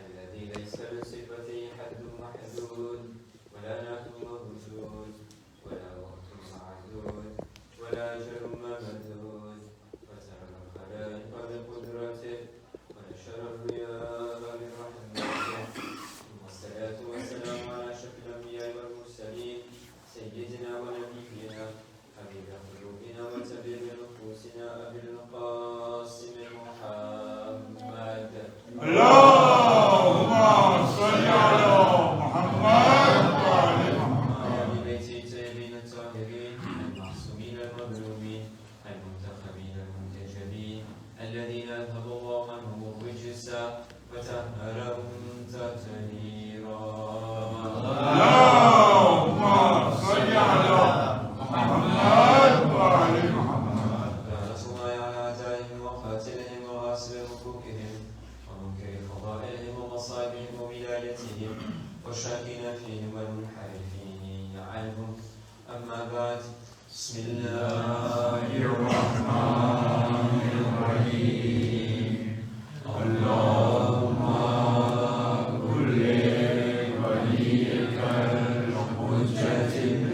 الذي ليس لصفته حد محدود ولا نعت موجود ولا وقت معدود ولا أجل ممدود وترى الخلائق بقدرته ونشر الرياء برحمته والصلاة والسلام على أشرف الأنبياء والمرسلين سيدنا ونبينا حبيب قلوبنا وتبيب نفوسنا أبي القاسم محمد اللهم صل على محمد وعلى وآل بيته الطيبين الطاهرين المعصومين المظلومين المنتخبين المنتجبين الذين أذهب الله عنهم الرجس وطهرهم تطهيرا. اللهم صل على محمد وعلى محمد. يا رسول الله على أعدائهم وقاتلهم وغاصب حقوقهم ومنكر فضائلهم ومصائبهم وولايتهم والشاكين فيهم والمنحرفين عنهم. أما بعد، بسم الله الرحمن الرحيم. اللهم كن لوليك الحجة بن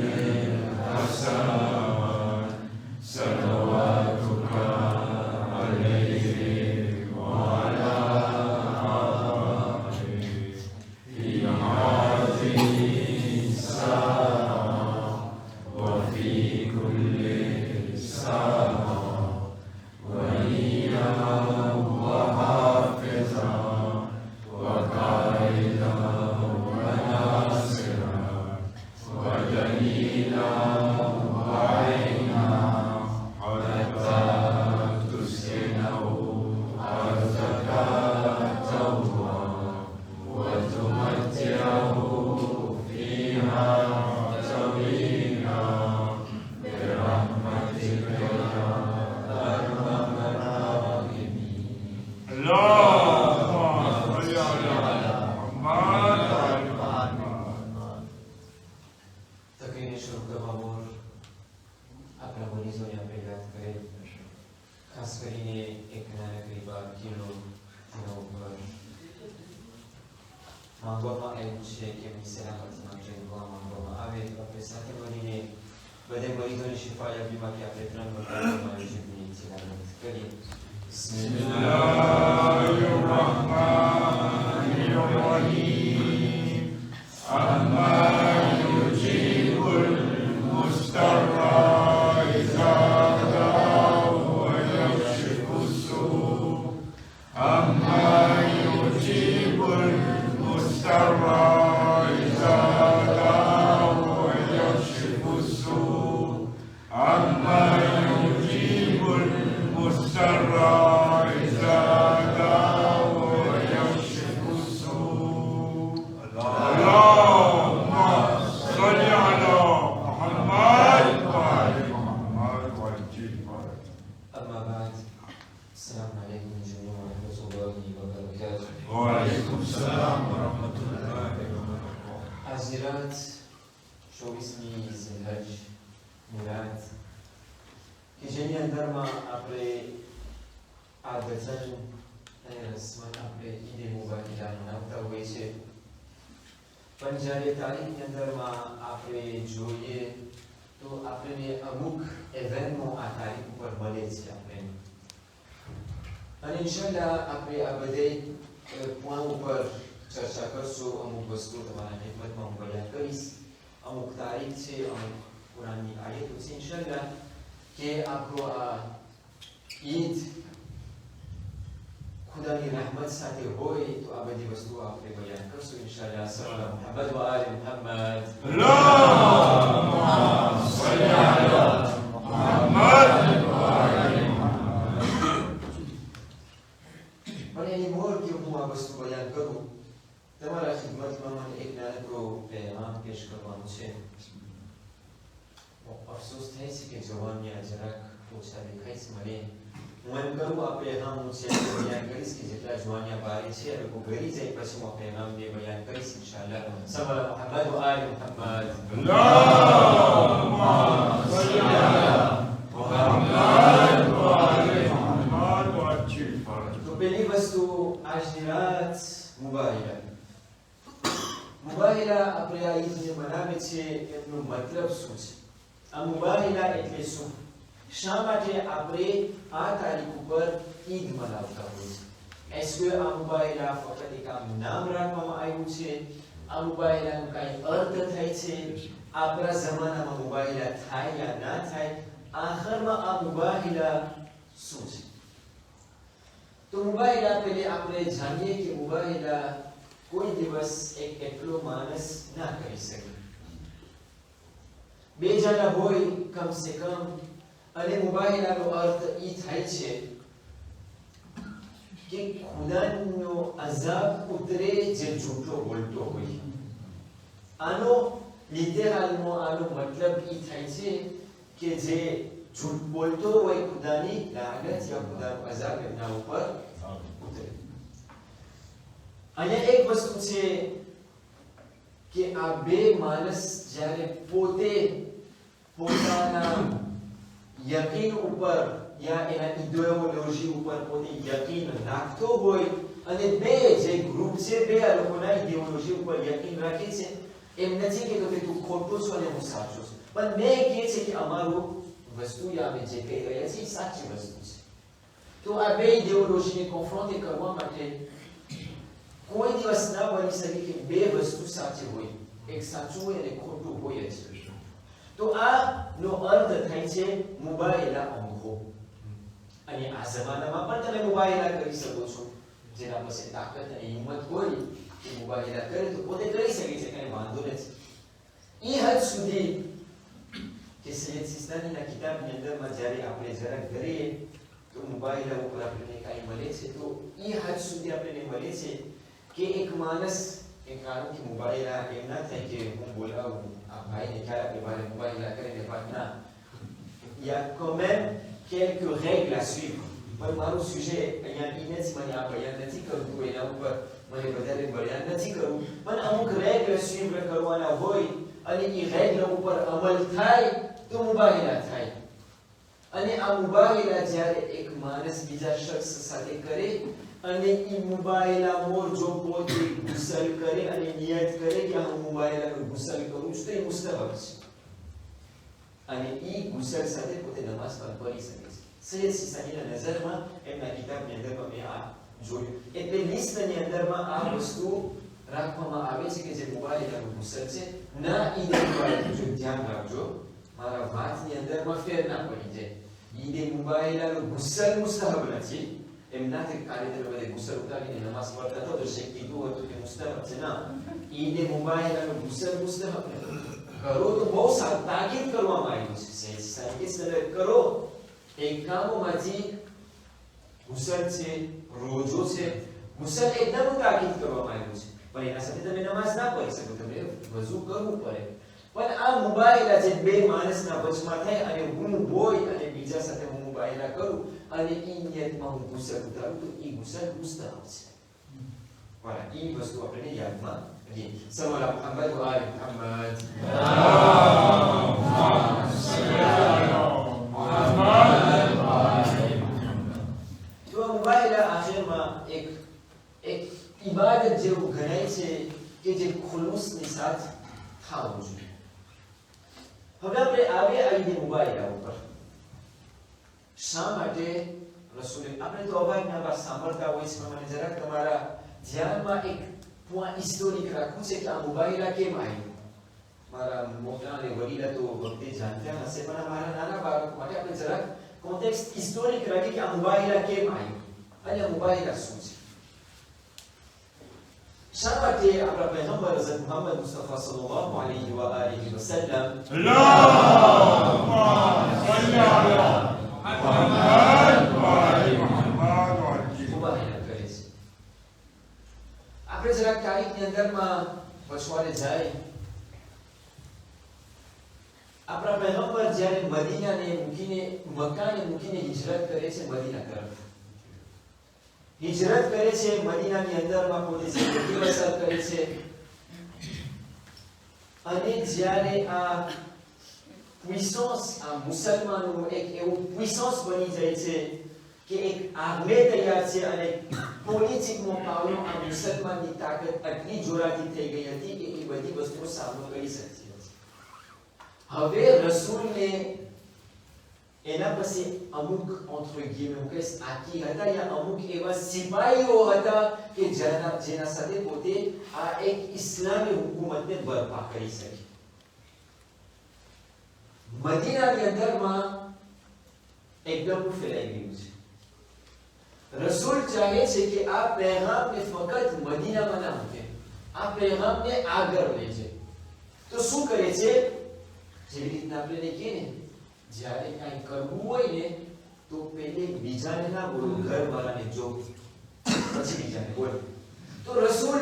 الحسن صلواتك عليه وعلى آله في هذه الساعة وفي كل ساعة وليا وحافظا وقائدا وناصرا ودليلا وعينا حتى تسكنه أرضك توبا وتمتعه فيها طويلا برحمتك يا أرحم الراحمين. اللهم صل على محمد وعلى محمد. تقرير شروع مامور आपला बोलीजो या पेगात करे खास કરીને એક નાનકડી બાળકીનો તેના ઉપર માંગવામાં આવ્યું છે કે એમની સલામતીમાં જે દુઆ માંગવામાં આવે તો આપણે સાથે મળીને બધે મરીઝોની શિફાયાબી માટે આપણે 3 વખત માયુષની સલામત કરીએ. Bismillahirrahmanirrahim. Amman yujibul mustarra iza da'ahu wa yakshifu as-su'. Amman yujibul mustarra iza da'ahu wa yakshifu as-su'. Amman yujibul mustarra iza da'ahu wa yakshifu as-su'. Allahumma salli ala Muhammad wa ali Muhammad wa ajil barak. أما بعد، السلام عليكم جميعا ورحمة الله وبركاته. Wa alaikum salam wa rahmatullahi wa barakatuh. حضرات، شو اسمي زلهج مراد که جنی اندر ما આપણે આદતન અને રસમન આપણે ઈદે મુબારક મનાવતા હોય છે, પણ જ્યારે તારીખની અંદરમાં આપણે જોઈએ તો આપણને અમુક ઇવેન્ટનો આ તારીખ ઉપર મળે છે આપણે, અને ઇન્શાલ્લાહ આપણે આ બધે પોઈન્ટ ઉપર ચર્ચા કરશું. અમુક વસ્તુ તમારા ખિદમતમાં હું બયાન કરીશ. અમુક તારીખ છે, અમુક કુરાનની આયતો છે ઇન્શાલ્લાહ કે આપણો આ ઈદ ખુદાની રહેમત સાથે હોય તો આ બધી વસ્તુઓ આપણે બયાન કરશું ઇન્શાલ્લાહ. સલ્લલ્લાહુ મુહમ્મદ વ આલિ Muhammad. Allahumma salli ala Muhammad wa ali Muhammad. પણ એની મોર કે હું આ વસ્તુ બયાન કરું, તમારા ખિદમતમાં મને એક નાનકડો પેગામ પેશ કરવાનો છે. અફસોસ થાય છે કે જવાનિયા જરાક ઓછા દેખાય છે મને. હું એમ કરું આ પેગામ હું છે બયાન કરીશ કે જેટલા જવાનિયા બારી છે એ લોકો ઘરી જાય પછી હું આ પેગામને બયાન કરીશ ઇન્શાલ્લાહ. સલ્લલ્લાહુ મુહમ્મદ વ આલિ Muhammad. Allahumma salli ala Muhammad wa ali Muhammad wa ajil તો પહેલી વસ્તુ આજની રાત મુબાહિલા. મુબાહિલા આપણે આ ઈદને મનાવે છે એનો મતલબ શું છે? આ મુબાહિલા એટલે શું? શા માટે આપણે આ તારીખ ઉપર ઈદ મનાવતા હોઈએ છીએ? est-ce que આ મુબાહિલા ફક્ત એક આમ નામ રાખવામાં આવ્યું છે? આ મુબાહિલાનો કાંઈ અર્થ થાય છે? આપણા જમાનામાં મુબાહિલા થાય યા ના થાય? આખરમાં આ મુબાહિલા શું છે? તો મુબાહિલા પહેલે આપણે જાણીએ કે મુબાહિલા કોઈ દિવસ એક એટલો માણસ ના કરી શકે. બે જણા હોય કમસે કમ, અને મુબાહિલાનો અર્થ એ થાય છે કે ખુદાનો અઝાબ ઉતરે જે જૂઠો બોલતો હોય. આનો લિટરલમાં આનો મતલબ એ થાય છે કે જે झूठ बोलतो હોય ખુદાની લાનત યા ખુદાનો અઝાબ એમના ઉપર ઉતરે. અહીંયા એક વસ્તુ છે કે આ બે માણસ જ્યારે પોતે પોતાના યકીન ઉપર યા એના ઇડિયોલોજી ઉપર પોતે યકીન રાખતો હોય, અને બે જે ગ્રુપ છે બે લોકોના ઇડિયોલોજી ઉપર યકીન રાખે છે, એમ નથી કહેતો કે તું ખોટો છો અને હું સાચો છું, પણ બે કહે છે કે અમારું વસ્તુ યા અમે જે કહી રહ્યા છીએ એ સાચી વસ્તુ છે. તો આ બે ઇડિયોલોજીને કોન્ફ્રોન્ટ કરવા માટે કોઈ દિવસ ના બની શકે કે બે વસ્તુ સાચી હોય, એક સાચું હોય અને ખોટું હોય જ. તો આ નો અર્થ થાય છે મુબાહિલા અંગો. અને આ જમાનામાં પણ તમે મુબાહિલા કરી શકો છો. જેના પાસે તાકાત અને હિંમત હોય કે મુબાહિલા કરે તો પોતે કરી શકે છે, કઈ વાંધો નથી. એ હદ સુધી કે સૈયદ સિસ્તાનીના કિતાબની અંદરમાં જ્યારે આપણે જરાક કરીએ તો મુબાહિલા ઉપર આપણને કાંઈ મળે છે, તો એ હદ સુધી આપણને મળે છે કે એક માણસ એક કારણ કે મુબાહિલા એમ ના થાય કે હું બોલાવું આ ભાઈને ખ્યાલ આપે મારે મુબાહિલા કરીને પાટના યા quand même quelques règles à suivre. પણ મારું સુજે અહીંયા ઈ નથી, મને આ બયાન નથી કરવું, એના ઉપર મને વધારે બયાન નથી કરવું, પણ અમુક રેગ્લ suivre કરવાના હોય અને એ રેગ્લ ઉપર અમલ થાય તો મુબાહિલા થાય. અને આ મુબાહિલા જ્યારે એક માણસ બીજા શખ્સ સાથે કરે અને એ મુબાહિલા મોર જો પોતે ગુસલ કરે અને નિયત કરે કે હું મુબાહિલાનો ગુસલ કરું છું તો એ મુસ્તહબ છે, અને એ ગુસલ સાથે પોતે નમાઝ પણ પઢી શકે છે. સૈયદ સિસ્તાનીના નજરમાં એમના કિતાબની અંદરમાં મેં આ જોયું. એટલે લિસ્ટની અંદરમાં આ વસ્તુ રાખવામાં આવે છે કે જે મુબાહિલાનો ગુસલ છે ના ઈદે મુબાહિલા. જો ધ્યાન રાખજો, મારા વાતની અંદરમાં ફેર ના પડી જાય. ઈદે મુબાહિલાનો ગુસલ મુસ્તહબ નથી. એમ ના કે કાર્યક્રમ બધે ગુસલ ઉતારીને નમાઝ પઢતા તો શેખ કીધું હતું કે મુસ્તહબ છે. ના, ઈદે મુબાહિલાનો ગુસલ મુસ્તહબ નથી. કરો તો બહુ સારું તાકીદ કરવામાં આવ્યું છે. સાહેબ કરો, એક કામોમાંથી ગુસલ છે, રોજો છે, ગુસલ એકદમ તાકીદ કરવામાં આવ્યું છે, પણ એના સાથે તમે નમાઝ ના પઢી શકો, તમે વઝુ કરવું પડે. પણ આ મુબાહિલા જે બે માણસના વચમાં થાય અને હું હોય અને બીજા સાથે હું મુબાહિલા કરું અને ઈ નિયતમાં હું ગુસલ ઉતારું તો ઈ ગુસલ મુસ્તહબ છે. voilà, ઈ વસ્તુ આપણે યાદમાં રાખીએ. સલ્લલ્લાહુ મુહમ્મદ વ આલિ મુહમ્મદ. તો મુબાહિલા આખિરમાં એક ઇબાદત જેવું ગણાય છે કે જે ખુલુસની સાથે થવું જોઈએ. હવે આપણે આવે આ ઈદે મુબાહિલા ઉપર. શા માટે રસૂલે આપણે તો અવાજના સાંભળતા હોય છે, મને જરાક તમારા ધ્યાનમાં એક પોઈન્ટ હિસ્ટોરિક રાખવું છે કે આ મુબાહિલા કેમ આવ્યું. મારા મોટા અને વડીલા તો વખતે જાણતા હશે, પણ મારા નાના બાળકો માટે આપણે જરાક કોન્ટેક્સ્ટ હિસ્ટોરિક રાખીએ કે આ મુબાહિલા કેમ આવ્યું અને આ મુબાહિલા શું છે. શા માટે આપણા પૈગંબર હઝરત મુહમ્મદ મુસ્તફા સલ્લલ્લાહુ અલૈહિ વ આલિહિ વસલ્લમ મુબાહિલા કરે છે. આપણે જરાક તારીખની અંદરમાં પછવાડે જાય. આપણા પૈગંબર જ્યારે મદીનાને મૂકીને મક્કાને મૂકીને હિજરત કરે છે મદીના તરફ, હિજરત કરે છે મદીનાની અંદરમાં પોતે જિંદગી બસર કરે છે. અને જ્યારે આ પુissance આ મુસલમાનોનું એક એવું પુissance બની જાય છે કે એક આર્મે તૈયાર છે અને પોલિટિકમાં પાવલો આ મુસલમાનની તાકાત આટલી જોરાથી થઈ ગઈ હતી કે એ બધી વસ્તુનો સામનો કરી શકતી હતી. હવે રસૂલને એના પછી અમુક entre guillemets આકી હતા યા અમુક એવા સિપાહીઓ હતા કે જેના સાથે પોતે આ એક ઇસ્લામી હુકુમતને બરપા કરી શકે. મદીનાની અંદરમાં એકદમ ફેલાઈ ગયું છે. રસૂલ ચાહે છે કે આ પૈગામને ફક્ત મદીનામાં ના મૂકે, આ પૈગામને આગળ લઈ જાય. તો શું કરે છે? જેવી રીતના આપણે કહીએ ને, જ્યારે કાંઈ કરવું હોય ને તો પહેલે બીજાને ના બોલો, ઘરવાળાને જો, પછી બીજાને બોલો. તો રસૂલ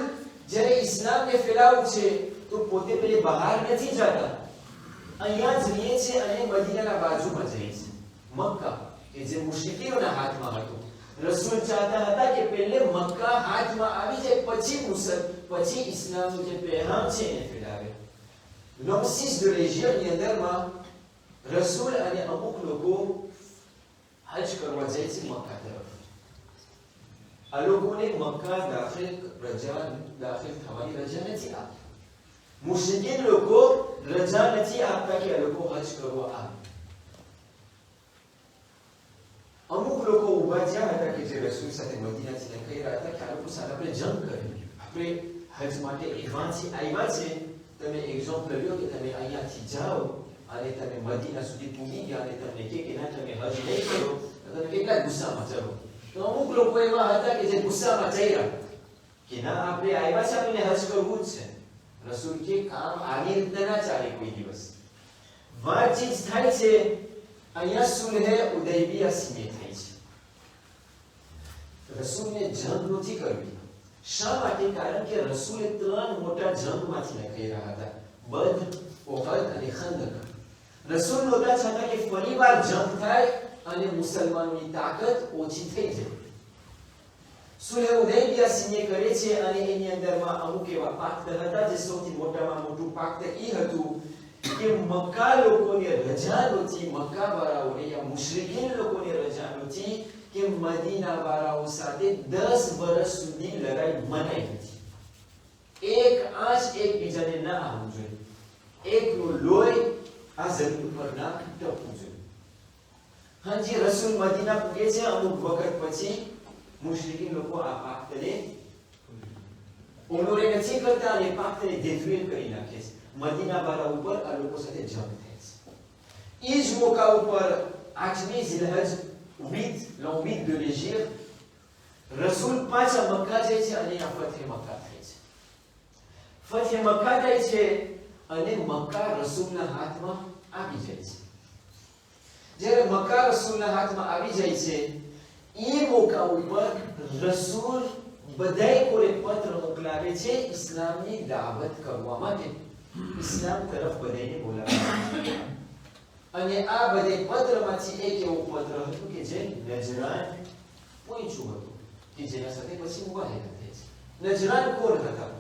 જ્યારે ઇસ્લામને ફેલાવવું છે તો પોતે પહેલે બહાર નથી જતા, અહીંયા જ રહીએ છે અને મદીનાના બાજુમાં જઈએ છે, મક્કા કે જે મુશ્રિકીઓના હાથમાં હતું. રસૂલ ચાહતા હતા કે પહેલે મક્કા હાથમાં આવી જાય, પછી ઇસ્લામનું જે પૈગામ છે એને ફેલાવે. l'an 6 de l'Hégire ની અંદરમાં રસૂલ અને અમુક લોકો હજ કરવા જાય છે મક્કા તરફ. આ લોકોને મક્કા દાખલ થવાની રજા નથી આપતી. મુશ્રિકીન લોકો રજા નથી આપતા કે આ લોકો હજ કરવા આવે. અમુક લોકો ઉભા થયા હતા કે જે રસૂલ સાથે મદીનાથી કહી રહ્યા હતા કે આ લોકો સાથે આપણે જંગ કરીએ, આપણે હજ માટે અહીંયાથી આવ્યા છે, તમે એક્ઝામ્પલ લ્યો કે તમે અહીંયાથી જાઓ અને તમે મદીના સુધી પૂગી ગયા અને તમને કે ના તમે હજ નહીં કરો તો તમે કેટલા ગુસ્સામાં જાઓ. તો અમુક લોકો એવા હતા કે જે ગુસ્સામાં જઈ રહ્યા કે ના આપણે આવ્યા છે, આપણે હજ કરવું જ છે. રસૂલ કે કામ આવી રીતના ના ચાલે કોઈ દિવસ. વાતચીત થાય છે, અહીંયા સુલહે ઉદયબિયા સીમે થઈ છે. રસૂલને જંગ નથી કરવી. શા માટે? કારણ કે રસૂલે 3 મોટા જંગમાંથી લખી રહ્યા હતા, બદ્ર, ઓહદ અને ખંદક. રસૂલ નહોતા ચાહતા કે ફરીવાર જંગ થાય અને મુસલમાનોની તાકાત ઓછી થઈ જાય. સુલહે ઉદયબિયા સીમે કરે છે અને એની અંદરમાં અમુક એવા પાક્ત હતા. જે સૌથી મોટામાં મોટું પાક્ત એ હતું કે મક્કા લોકોને રજા નહોતી, મક્કા વાળાઓને યા મુશ્રિકીન લોકોને રજા નહોતી કે મદીના વાળાઓ સાથે 10 વર્ષ સુધી લડાઈ મનાઈ હતી. એક આંચ એકબીજાને ના આવવું જોઈએ, એકનું લોહી આ જમીન ઉપર ના ટપવું જોઈએ. હાજી રસૂલ મદીના પૂગે છે. અમુક વખત પછી મુશ્રિકીન લોકો આ પાક્તને ઓનોરે નથી કરતા અને પાક્તને દેથવેલ કરી નાખે છે. મદીના વાળા ઉપર આ લોકો સાથે જંગ થાય છે. એ જ મોકા ઉપર 8મી ઝિલહજ l'an 8 de l'Hégire, રસૂલ પાછા મક્કા જાય છે અને આ ફતહ મક્કા થાય છે. ફતહ મક્કા થાય છે અને મક્કા રસૂલના હાથમાં આવી જાય છે. જ્યારે મક્કા રસૂલના હાથમાં આવી જાય છે એ મોકા ઉપર રસૂલ બધાય કોને પત્ર મોકલાવે છે ઇસ્લામની દાવત કરવા માટે, ઇસ્લામ તરફ બધાને બોલાવે. અને આ બધે પત્રમાંથી એક એવું પત્ર હતું કે જે નજરાન પહોંચ્યું હતું કે જેના સાથે પછી મુબાહિલા થઈ છે. નજરાન કોણ હતા?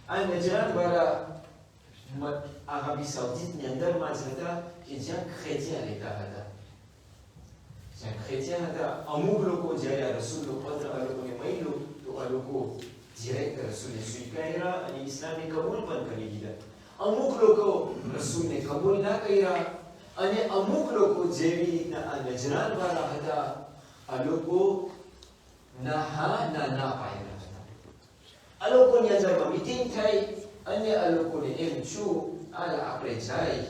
આ નજરાન વાળા આરબી સાઉદીની અંદરમાં જ હતા કે જ્યાં ખ્રિસ્તીયા રહેતા હતા. જ્યાં ખ્રિસ્તીયા હતા. અમુક લોકો જ્યારે રસૂલનો પત્ર આ લોકોને મળ્યો તો આ લોકો ડિરેક્ટ રસૂલને સ્વીકાર્યા અને ઇસ્લામને કબૂલ પણ કરી લીધા. અમુક લોકો રસૂલને કબૂલ ના કર્યા અને અમુક લોકો જેવી રીતના આ નજરાન વાળા હતા આ લોકો ના પાડેલા હતા. આ લોકોની અંદરમાં મીટિંગ થઈ અને આ લોકોને એમ છું આપણે જાય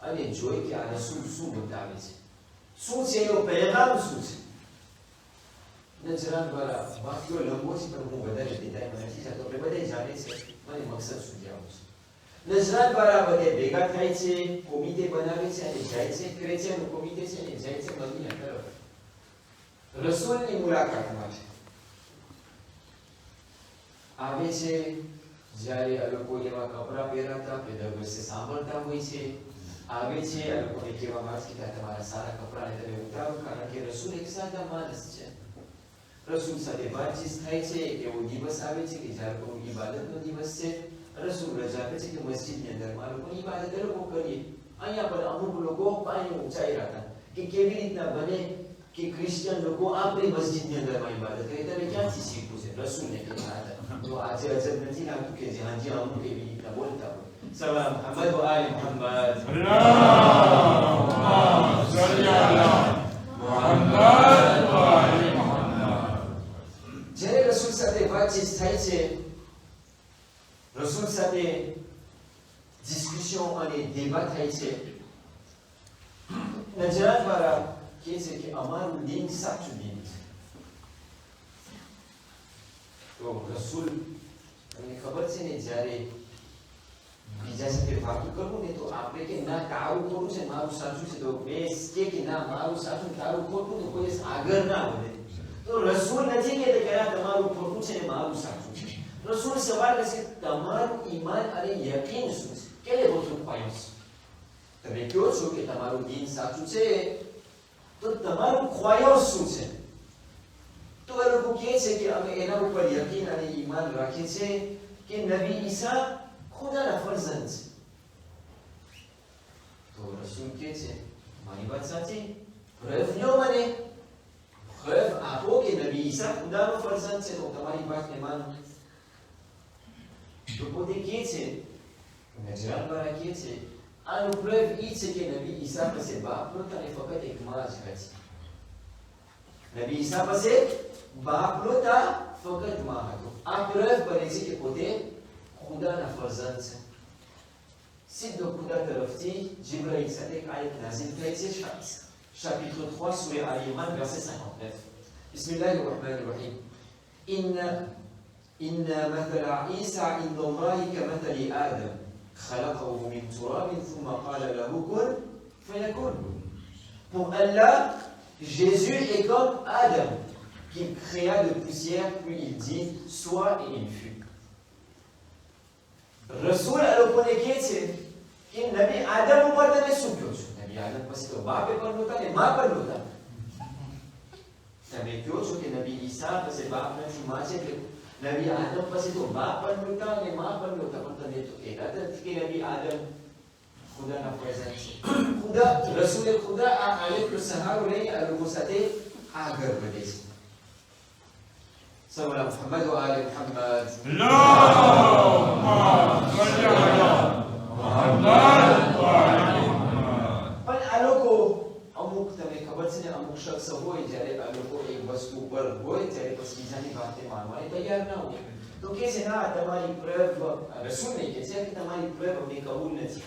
અને જોઈ કે આ રસૂલ શું બતાવે છે, શું છે એનો પૈગામ શું છે. નજરાન વાળા વાક્યો લંબો છે પણ હું વધારે ડિટેલમાં નથી જતો, આપણે બધા જાણે છે મને મકસદ સુધી આવું છે. નજરાન વાળા બધે ભેગા થાય છે, કોમિટે બનાવે છે અને જાય છે. ક્રિશ્ચિયન કોમિટે છે અને જાય છે મદીના તરફ રસૂલની મુલાકાત માટે આવે છે. જ્યારે આ લોકો એવા કપડાં પહેરાતા આપણે દર વર્ષે સાંભળતા હોય છે, આવે છે આ લોકોને કહેવામાં આવે છે કે તમારા સારા કપડાને તમે ઉતારો, કારણ કે રસૂલ એક સાદા માણસ છે. રસૂલ સાથે વાતચીત થાય છે. એવો દિવસ આવે છે કે જ્યારે કોઈ ઇબાદતનો દિવસ છે, રસૂલ રજા આપે છે કે મસ્જિદની અંદરમાં લોકો ઇબાદત લોકો કરીએ. અહીંયા પણ અમુક લોકો પાણી ઊંચાઈ હતા કે કેવી રીતના બને કે ક્રિશ્ચિયન લોકો આપણી મસ્જિદની અંદરમાં ઇબાદત કરે. તમે ક્યાંથી શીખવું છે? રસૂલને કીધા હતા. તો આજે અજબ નથી લાગતું કે જ્યાં જ્યાં અમુક એવી રીતના બોલતા હોય. સલામ મુહમ્મદ વ આલી મુહમ્મદ. અલ્લાહુમ્મા સલ્લી અલા મુહમ્મદ વ આલી મુહમ્મદ. જ્યારે રસૂલ સાથે વાતચીત થાય છે, રસૂલ સાથે ડિસ્કશન અને દેવા થાય છે, નજરાત વાળા કહે છે કે અમારું દીન સાચું દીન છે. તો રસૂલ તમને ખબર છે ને, જ્યારે બીજા સાથે વાતો કરવું ને તો આપણે કે ના તારું ખોટું છે મારું સાચું છે, તો બે કે ના મારું સાચું તારું ખોટું, તો કોઈ આગળ ના વધે. તો રસૂલ નથી કહેતા કે તમારું ખોટું છે ને મારું સાચું છે. રસૂલ સવાલ કરે છે તમારું ઈમાન અને યકીન શું છે? કેલે વોટર પોઈન્ટ્સ તમે કહો છો કે તમારું દીન સાચું છે, તો તમારું ખ્વાયો શું છે? તો એ લોકો કહે છે કે અમે એના ઉપર યકીન અને ઈમાન રાખીએ છીએ કે નબી ઈસા ખુદાના ફરજંદ છે. તો રસૂલ કહે છે મારી વાત સાચી, પ્રૂફ લ્યો મને, પ્રૂફ આપો કે નબી ઈસા ખુદાનો ફરજંદ છે, તો તમારી વાતને માનું. તો પોતે કહે છે, નજરાત વાળા કહે છે આનું પ્રૂફ એ છે કે નબી ઈસા પાસે બાપ નહોતા ને ફક્ત એક માં જ હતી. નબી ઈસા પાસે બાપ નહોતા, ફક્ત માં હતો. આ પ્રૂફ બને છે કે પોતે ખુદાના ફરજંદ છે. સીધો ખુદા તરફથી જિબ્રાઈલ સાથે એક આયત નાઝિલ થઈ છે. chapitre 3 سورة آل عمران verset 59. بسم الله الرحمن الرحيم. إن مثل عيسى عند الله كمثل آدم خلقه من تراب ثم قال له كن فيكون. Pour Allah, Jésus est comme Adam, qu'il créa de poussière, puis il dit sois et il fut. Rasool આ લોકોને કહે છે કે નબી આદમ ઉપર તમે શું કહો છો? નબી આદમ પછી તો બાપ પણ નહોતા ને માં પણ નહોતા. તમે કહો છો કે નબી ઈસા પછી બાપ નથી માં છે, નબી આદમ પછી તો બાપ પણ નહોતા અને માં પણ નહોતા, પણ તમે તો કહેતા નથી કે નબી આદમ ખુદાના ફરજંદ છે. ખુદા રસૂલે ખુદા આ આયતનો સહારો લઈ આ લોકો સાથે આગળ વધે છે. صلى على محمد وآل محمد. اللهم صل على محمد وآل محمد. પણ આ લોકો અમુક તમને ખબર છે ને, અમુક શખ્સ હોય જ્યારે આ લોકો એક વસ્તુ પર હોય ત્યારે પછી બીજાની વાતને માનવાની તૈયાર ના હોય, તો કે છે ના તમારી પ્રૂફ, રસૂલને કહે છે કે તમારી પ્રૂફ અમને કબૂલ નથી,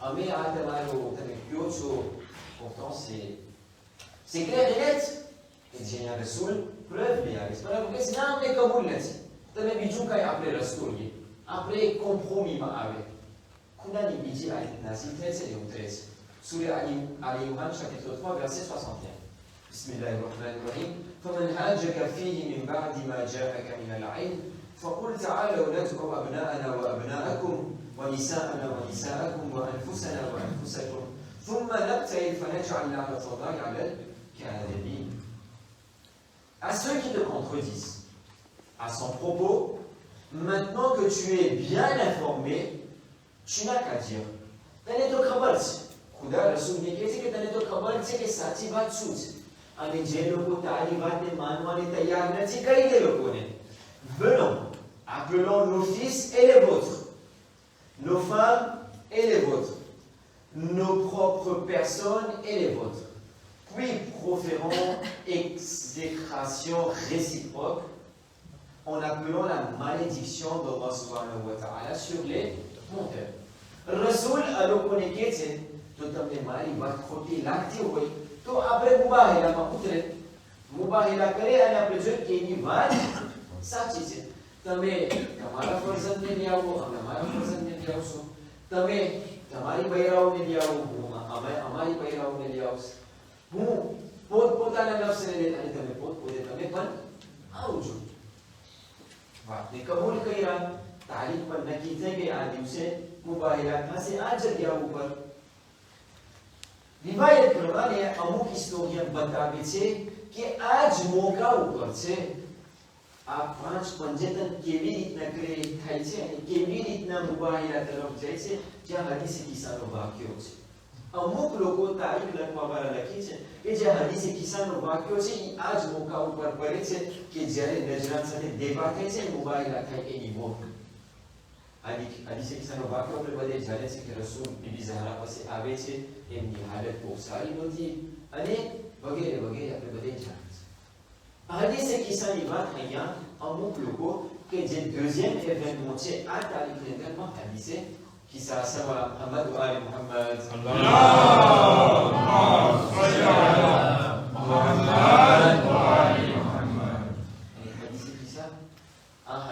અમે આ તમારો તમે કહો છો pourtant c'est clair et net કે જે આ રસૂલ પ્રૂફ લઈ આવે છે, પરંતુ કે ના અમને કબૂલ નથી, તમે બીજું કઈ આપણે રસ્તો લઈએ, આપણે એક કોમ્પ્રોમીમાં આવે. ખુદાની બીજી આયત નાઝિલ થઈ છે એ ઉતરે છે. سورة آل عمران chapitre 3 verset 61. بسم الله الرحمن الرحيم. فمن حاجك فيه من بعد ما جاءك من العلم فقل تعالوا ندعو أبناءنا وأبناءكم ونساءنا ونساءكم وأنفسنا وأنفسكم ثم نبتهل فنجعل لعنة الله على الكاذبين. À ceux qui te contredisent à son propos, maintenant que tu es bien informé, tu n'as qu'à dire તને તો ખબર છે, ખુદા રસૂલને કહે છે કે તને તો ખબર છે કે સાચી વાત શું છે, અને જે લોકો તારી વાતને માનવાની તૈયાર નથી, કહી દે લોકોને venons, appelons nos fils et les vôtres, nos femmes et les vôtres, nos propres personnes et les vôtres, puis proférons exécration réciproque en appelant la malédiction d'Allah subhanahu wa ta'ala sur les menteurs. Rasool આ લોકોને કહે છે જો તમને મારી વાત ખોટી લાગતી હોય તો આપણે મુબાહિલામાં ઉતરે, મુબાહિલા કરે અને આપણે જોઈએ કે એની વાત સાચી છે. તમે તમારા ફરજંદને લઈ આવો, અમે અમારા ફરજંદને લઈ આવશું, તમે તમારી બૈરાઓને લઈ આવો, અમે અમારી બૈરાઓને લઈ આવશું, હું પોતપોતાના નફસને લઈને અને તમે પોતપોતે તમે પણ આવજો. વાતને કબૂલ કર્યા, તારીખ પર નક્કી થઈ ગઈ, આ દિવસે મુબાહિલા થશે આ જગ્યા ઉપર. રિવાયત પ્રમાણે અમુક હિસ્ટોરિયન બતાવે છે કે આ જ મોકા ઉપર છે આ પાંચ પંજેતન કેવી રીતના થાય છે અને કેવી રીતના મુબાહિલા તરફ જાય છે, જ્યાં હદીસે કિસ્સાનો વાક્યો છે. અમુક લોકો તારીખ લખવા લખી છે કે જે હદીસે કિસ્સાનો વાક્યો છે એ આ જ મોકા ઉપર પડે છે કે જ્યારે નજરાન સાથે દેવા થાય છે મુબાહિલા થાય એની મોત. હદીસે કિસ્સાનો વાક્યો આપણે બધે જાણે છે કે રસૂલ બીબી ઝહરા પાસે આવે છે, એમની હાલત બહુ સારી નહોતી અને વગેરે વગેરે આપણે બધે જાણે છે. હદીસે કિસ્સાની વાત અહીંયા અમુક લોકો કે જે deuxième événement છે આ તારીખની અંદરમાં હદીસે કિસ્સા સવા મુહમ્મદ વ આલી મુહમ્મદ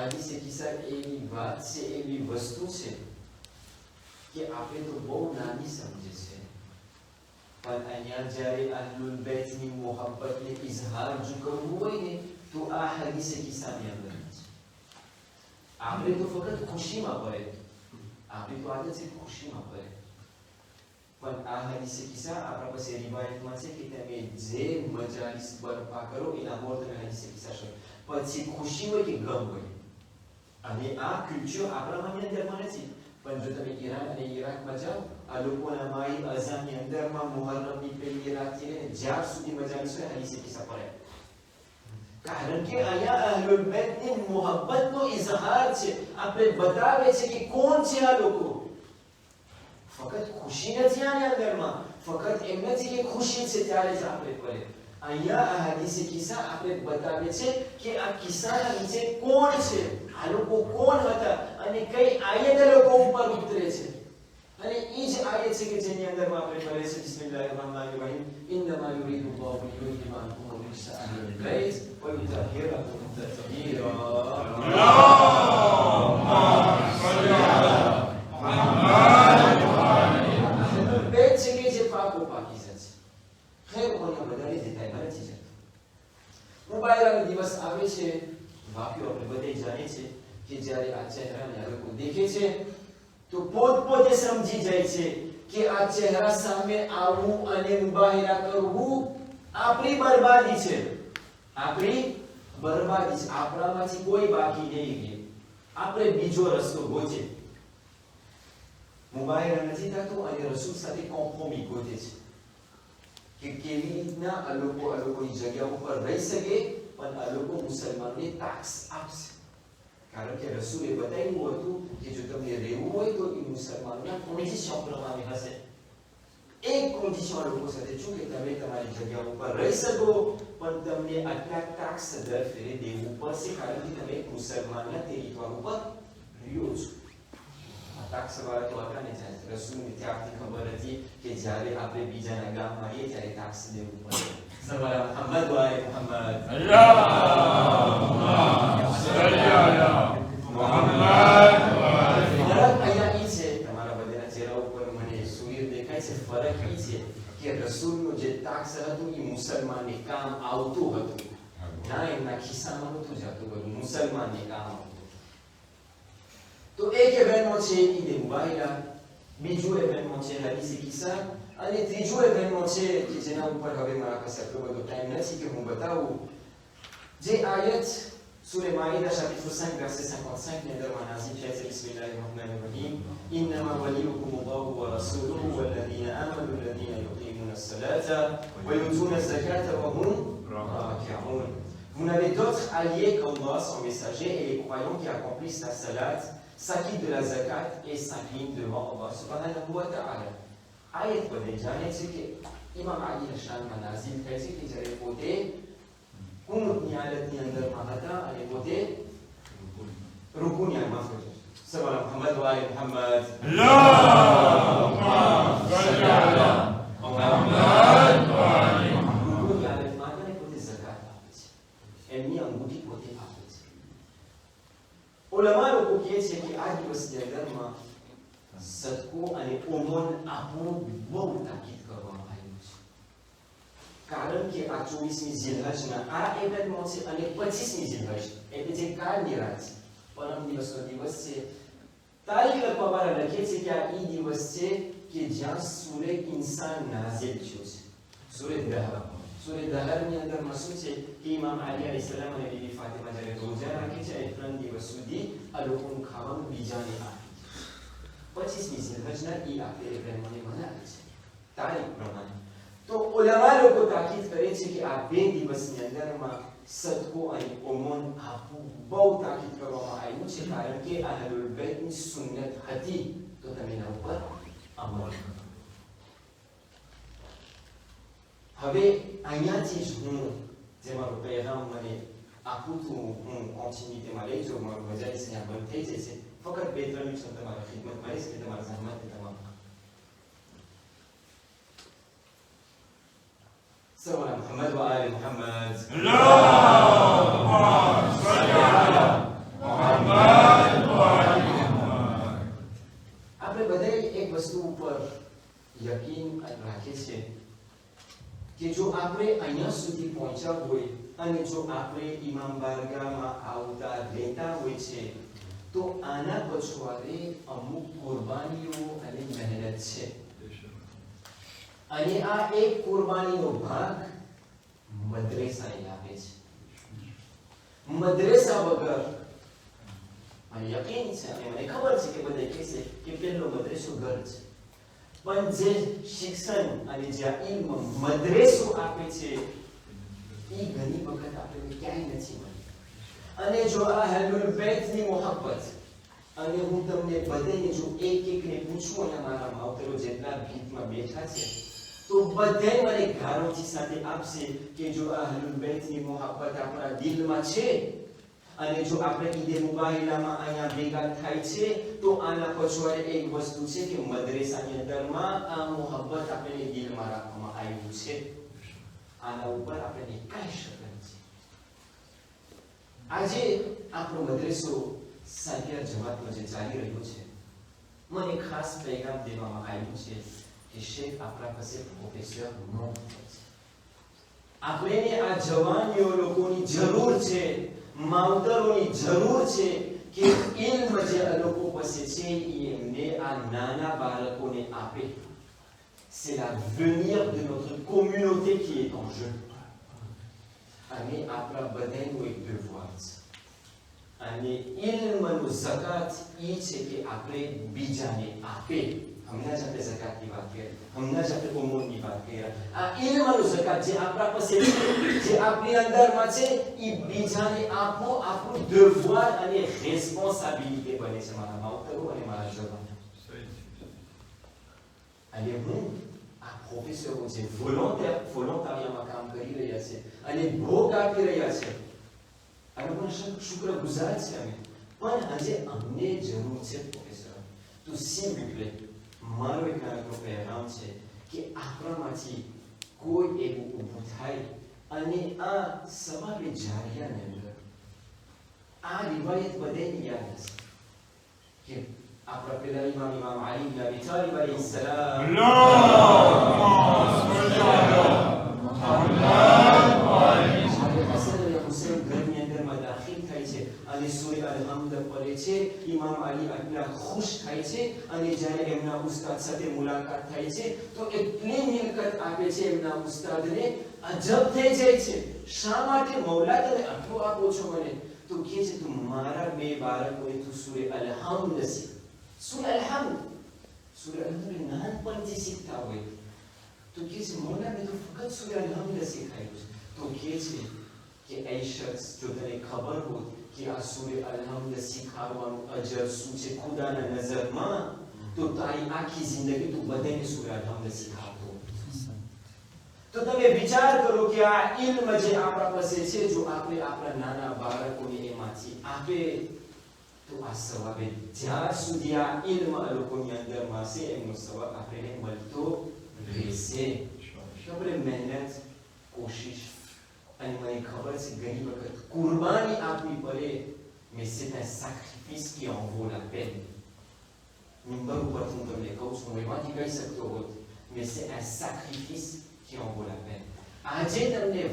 હદીસે કિસ્સા એવી વાત છે, એવી વસ્તુ છે કે આપણે તો બહુ નાની સમજે છે, પણ અહીંયા જ્યારે અહલુલ બેતની મોહબ્બતને ઇઝહાર જો કરવું હોય ને તો આ હદીસે કિસ્સાની અંદર છે. આપણે તો ફક્ત ખુશીમાં પડે, આપણી તો આદત છે ખુશીમાં પડે, પણ આ હદીસે કિસ્સા આપણા પાસે રિવાયતમાં છે કે તમે જે મજાલિસ બરપા કરો એના મોર તમે હદીસે કિસ્સા શો, પછી ખુશી હોય કે ગમ હોય. અને આ કલ્ચર આપણામાંની અંદરમાં નથી, પણ જો તમે ઈરાન અને ઈરાકમાં જાઓ આ લોકોના માઈ અઝાનની અંદરમાં મુહર્રમની પહેલી રાતથી લઈને જ્યાર સુધી મજાલિસ હોય હદીસે કિસ્સા પડે. કારણ કે અહીંયા અહલુલ બેતની મોહબ્બતનો ઇઝહાર છે, આપણે બતાવે છે કે કોણ છે આ લોકો. ફક્ત ખુશી નથી આની અંદરમાં, ફક્ત એમ નથી કે ખુશી છે ત્યારે જ આપણે પડે. અહીંયા આ હદીસે કિસ્સા આપણે બતાવે છે કે આ કિસ્સાના નીચે કોણ છે, આ લોકો કોણ હતા અને કઈ આયત લોકો ઉપર ઉતરે છે. અને એ જ આયત છે કે જેની અંદરમાં આપણે પડે છે બિસ્મિલ્લાહિર રહમાનિર રહીમ ઇન્નમા યુરીદુ અલ્લાહુ લિયુઝહિબા અનકુમ રિજ્સા અહલિલ બેત વ યુતahhirakum તત્હીરા. અલ્લાહુમ્મા સલ્લી અલા મુહમ્મદ વ આલિહી મુહમ્મદ. બેત છે કે જે પાકો પાકીઝા છે, ખેર કોને બધાને દેતા નથી જતો. મુબારકનો દિવસ આવે છે, વાક્યો આપણે બધે જાણીએ છે કે જ્યારે આ ચહેરાને આ લોકો દેખે છે તો પોતે સમજી જાય છે કે આ ચહેરા સામે આવવું અને મુબાહિરા કરવું આપણી બરબાદી છે, આપણી બરબાદી છે. આપણામાંથી કોઈ બાકી નહીં રહે, આપણે બીજો રસ્તો ગોતે. મુબાહિરા નથી થતો અને રસૂલ સાથે કોમ્પ્રોમી ગોતે છે કે કેવી રીતના આ લોકોની જગ્યા ઉપર રહી શકે, પણ આ લોકો મુસલમાનોને ટેક્સ આપશે. કારણ કે રસૂલે બતાવ્યું હતું કે જો તમને રહેવું હોય તો એ મુસલમાનોના કન્ડિશન પ્રમાણે હશે. એક કન્ડિશન લોકો સાથે છું કે તમે તમારી જગ્યા ઉપર રહી શકો, પણ તમને આટલા ટેક્સ દર ફેરે દેવું પડશે, કારણ કે તમે મુસલમાનના ટેરિટોર ઉપર રહ્યો છો. આ ટેક્સ વાળા તો હતા ને જાણે રસૂલને ત્યારથી ખબર હતી કે જ્યારે આપણે બીજાના ગામમાં આવીએ ત્યારે ટેક્સ દેવું પડે. સવાલા મુહમ્મદ વ આલી મુહમ્મદ અલ્લાહુમ્મા સલ્લી અલા મુહમ્મદ વ આલી મુહમ્મદ. અહીંયા ઈ છે તમારા બધાના ચહેરા ઉપર મને સૂર્ય દેખાય છે. ફરક ઈ છે કે રસૂલનું જે ટેક્સ હતું એ મુસલમાનને કામ આવતું હતું, ના એમના ખિસ્સામાં નહોતું જતું, બધું મુસલમાનને કામ આવતું. તો એક એવેન્ટમાં છે ઈદે મુબાહિલા, બીજું એવેન્ટમાં છે હદીસે કિસ્સા, અને ત્રીજું એવેન્ટમાં છે કે જેના ઉપર હવે મારા પાસે આટલો બધો ટાઈમ નથી કે હું બતાવું. જે આયત સૂરે માઇદા chapitre 5 verset 55 ની અંદરમાં નાઝિલ છે છે બિસ્મિલ્લાહિર રહમાનિર રહીમ ઇન્નમા વલિયુકુમ અલ્લાહુ વ રસૂલુહુ વલ્લઝીના આમનુ વલ્લઝીના યુકીમુના સ-સલાતા વ યુ'તુના ઝકાતા વ હુમ રાකි'ûn. Vous n'avez d'autre allié qu'Allah, son messager, et les croyants qui accomplissent la salat, s'acquittent de la zakat et s'inclinent devant Allah subhanahu wa ta'ala. આયત બધે જાણે છે કે ઇમામ અલીના શાનમાં નાઝિલ થાય છે કે જ્યારે પોતે કુનુતની હાલતની અંદરમાં હતા અને પોતે રૂકુની માફ કરજો. સવાલા મુહમ્મદ વ આલી મુહમ્મદ અલ્લાહુમ્મા સલ્લી અલા મુહમ્મદ વ આલી મુહમ્મદ. રૂકુની હાલતમાં હતા અને પોતે ઝકાત આપે છે, એમની અંગૂઠી પોતે આપે છે. ઉલમા લોકો કહે છે કે આ દિવસની અંદરમાં સદકો અને ઓમન આપવું બહુ તાકીદ કરવામાં આવ્યું છે, કારણ કે આ 24મી ઝિલહજના આ ઇવેન્ટમાં છે અને 25મી ઝિલહજ એટલે જે કાલની રાત છે, પરમ દિવસનો દિવસ છે. તારીખ લખવાવાળા લખે છે કે આ એ દિવસ છે કે જ્યાં સૂરે ઇન્સાન નાઝિલ થયો છે. સૂરે દહરની અંદરમાં શું છે કે ઇમામ અલી અલૈહિસ્સલામ અને બીબી ફાતિમા જ્યારે રોજા રાખે છે એ 3 દિવસ સુધી આ લોકોનું ખાવાનું બીજાને આપે. 25મી ઝિલહજના ઈ આપણે એપ્રિલમાં મનાવે છે. તારીખ પ્રમાણે. તો ઉલમા લોકો તાકીદ કરે છે કે આ 2 દિવસની અંદરમાં સદકો અને ઓમોન આપવું બહુ તાકીદ કરવામાં આવ્યું છે, કારણ કે અહલુલ બેતની સુન્નત હતી, તો તમે એના ઉપર અમલ કરો. હવે અહીંયાથી જ હું જે મારો પહેરામ મને આપું તું હું કોન્ટિન્યુટીમાં લઈ જાઉં, મારું મજાઈસ અહીંયા બંધ થઈ જશે. ફક્ત 2-3 મિનિટ તમારા ખિદમત મળીશ કે તમારા સહમત તમામ صلوا على محمد وآل محمد. اللهم صل على محمد وآل محمد. આપણે બધાએ એક વસ્તુ ઉપર યકીન રાખીએ છીએ કે જો આપણે અહીંયા સુધી પહોંચ્યા હોય અને જો આપણે ઇમામ બારગાહમાં આવતા રહેતા હોય છે, તો આના પછવાડે અમુક કુરબાનીઓ અને મહેનત છે. અને આ એક કુરબાનીનો ભાગ મદ્રેસાએ આપે છે. મદ્રેસા વગર મને યકીન છે અને મને ખબર છે કે બધા કહેશે કે પહેલો મદ્રેસો ઘર છે, પણ જે શિક્ષણ અને જે ઇલ્મ મદ્રેસો આપે છે એ ઘણી વખત આપણને ક્યાંય નથી મળતી. અને જો આ અહલુલ બેતની મોહબ્બત, અને હું તમને બધાને જો એક એકને પૂછું અને મારા માવતરો જેટલા ભીતમાં બેઠા છે, તો બધાય મને ગારંટી સાથે આપશે કે જો આ અહલુલ બેતની મોહબ્બત આપણા દિલમાં છે અને જો આપણે ઈદે મુબાહિલામાં અહીંયા ભેગા થાય છે, તો આના પછવાડે એક વસ્તુ છે કે મદ્રેસાની અંદરમાં આ મોહબ્બત આપણે દિલમાં રાખવામાં આવ્યું છે. આના ઉપર આપણે કાંઈ શક નથી. આજે આપણો મદ્રેસો સાલિયા જમાતમાં જે ચાલી રહ્યો છે, મને ખાસ પૈગામ દેવામાં આવ્યું છે કે શેખ આપણા પાસે પ્રોફેસર ન હોય. આપણે આ જવાનીઓ લોકોની જરૂર છે, માવતરોની જરૂર છે કે ઇલ્મ જે આ લોકો પાસે છે એમને આ નાના બાળકોને આપે. C'est l'avenir de notre communauté qui est en jeu. અને આપણા બધાનો એક devoir છે. અને ઇલ્મનું ઝકાત એ છે કે આપણે બીજાને આપે. હમણાં જ આપણે ઝકાતની વાત કરી, હમણાં જ આપણે ઉમરની વાત કરી. આ ઇલ્મનું ઝકાત જે આપણા પાસે છે, જે આપણી અંદરમાં છે, એ બીજાને આપો આપણું devoir અને રિસ્પોન્સિબિલિટી બને છે. મારા માવતરો અને મારા જવાનો, અને હું આ પ્રોફેસરો જે વોલન્ટરિયામાં કામ કરી રહ્યા છે અને ભોગ આપી રહ્યા છે, અને પણ શુક્રગુજાર છે અમે, પણ આજે અમને જરૂર છે પ્રોફેસર. તો s'il vous plaît, મારો એક નાનકડો પહેરામ છે કે આપણામાંથી કોઈ એવું ઊભું થાય અને આ સવારે જારિયાની અંદર આ રિવાયત બધાને યાદ હશે કે આપણા પેલા ઇમામ અલી ઇબ્ન અબી તાલિબ અલૈહિ સલામ અને સૂર્ય અલ-હમ્દ પડે છે. ઇમામ અલી એટલા ખુશ થાય છે અને જ્યારે એમના ઉસ્તાદ સાથે મુલાકાત થાય છે તો એટલી મિલકત આપે છે એમના ઉસ્તાદને, અજબ થઈ જાય છે. શા માટે મૌલા તમે આટલું આપો છો મને? તો કહે છે તું મારા 2 બાળકોને તું સૂર્ય અલ-હમ્દ શીખ. સૂર્ય અલ-હમ્દ, સૂર્ય અલ-હમ્દ નાનપણથી શીખતા હોય તો કહે છે મૌલા મેં તો ફક્ત સૂર્ય અલ-હમ્દ શીખાયું છે. તો કહે છે કે એ શખ્સ, જો તને ખબર હોત કે આ સૂર્ય અલ-હમ્દ શીખાડવાનું અજર શું છે ખુદાના નજરમાં, તો તારી આખી જિંદગી તું બધાને સૂર્ય અલ-હમ્દ શીખાવતો. તો તમે વિચાર કરો કે આ ઇલ્મ જે આપણા પાસે છે, જો આપણે આપણા નાના બાળકોને એમાંથી આપે તો આ સવાબે જ્યાં સુધી આ ઇલ્મ લોકોની અંદરમાં છે એમનો સવાબ આપણે મળતો રહેશે. આપણે મહેનત, કોશિશ, અને મને ખબર છે ઘણી વખત કુરબાની આપવી પડે, mais c'est un sacrifice qui en vaut la peine. મિંબર ઉપર હું તમને કહું છું, હું એમાંથી કહી શકતો હોત, mais c'est un sacrifice qui en vaut la peine. આજે તમને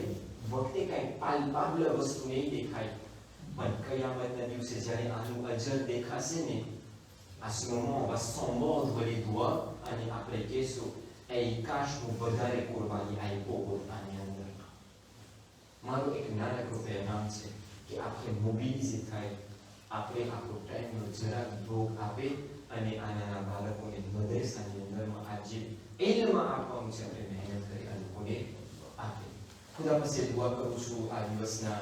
વખતે કાંઈ પાલ્પાબલ વસ્તુ નહીં દેખાય, પણ કયામતના દિવસે જ્યારે આનું અજર દેખાશે ને, à ce moment on va s'en mordre les doigts અને આપણે કહેશું એ કાશ હું વધારે કુરબાની આપ્યો હોત આની અંદર. મારો એક નાનકડો પહેરામ છે કે આપણે મોબિલિઝ થાય, આપણે આપણો ટાઈમનો જરાક ભોગ આપે અને આનાના બાળકોને મદરેસાની અંદરમાં આજે ઇલ્મ આપવાનું છે આપણે મહેનત કરી આ લોકોને આપે. ખુદા પાસે દુઆ કરું છું આ દિવસના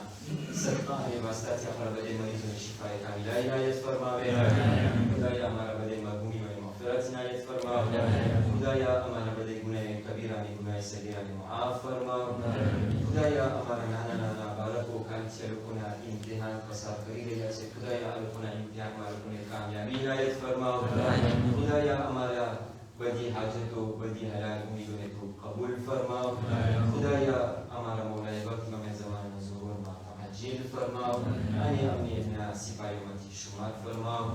સદકા અને વાસ્તાથી આપણા બધે મરીઝોની શિફાએ કામિલા ઇનાયત ફરમાવે. ખુદાયા અમારા બધે ગુનીઓની મગફિરત ઇનાયત ફરમાવે. ખુદાયા અમારા બધે ગુનાએ કબીરાની ગુનાએ સગીરાની માફ ફરમાવ. ખુદાયા અમારા નાના નાના બાળકો કાલથી આ લોકોના ઇમ્તિહાન પસાર કરી રહ્યા છે. ખુદાયા આ લોકોના ઇમ્તિહાનમાં લોકોને કામયાબી ઇનાયત ફરમાવ. ખુદાયા અમારા બધી હાજતો બધી હલાલ ઉમીદોને તું કબૂલ ફરમાવ. ખુદાયા અમારા મૌલાએ વક્ત મેં જવાના ઝુહુરમાં અજીલ ફરમાવ અને અમને એમના સિપાહીઓમાંથી શુમાર ફરમાવ.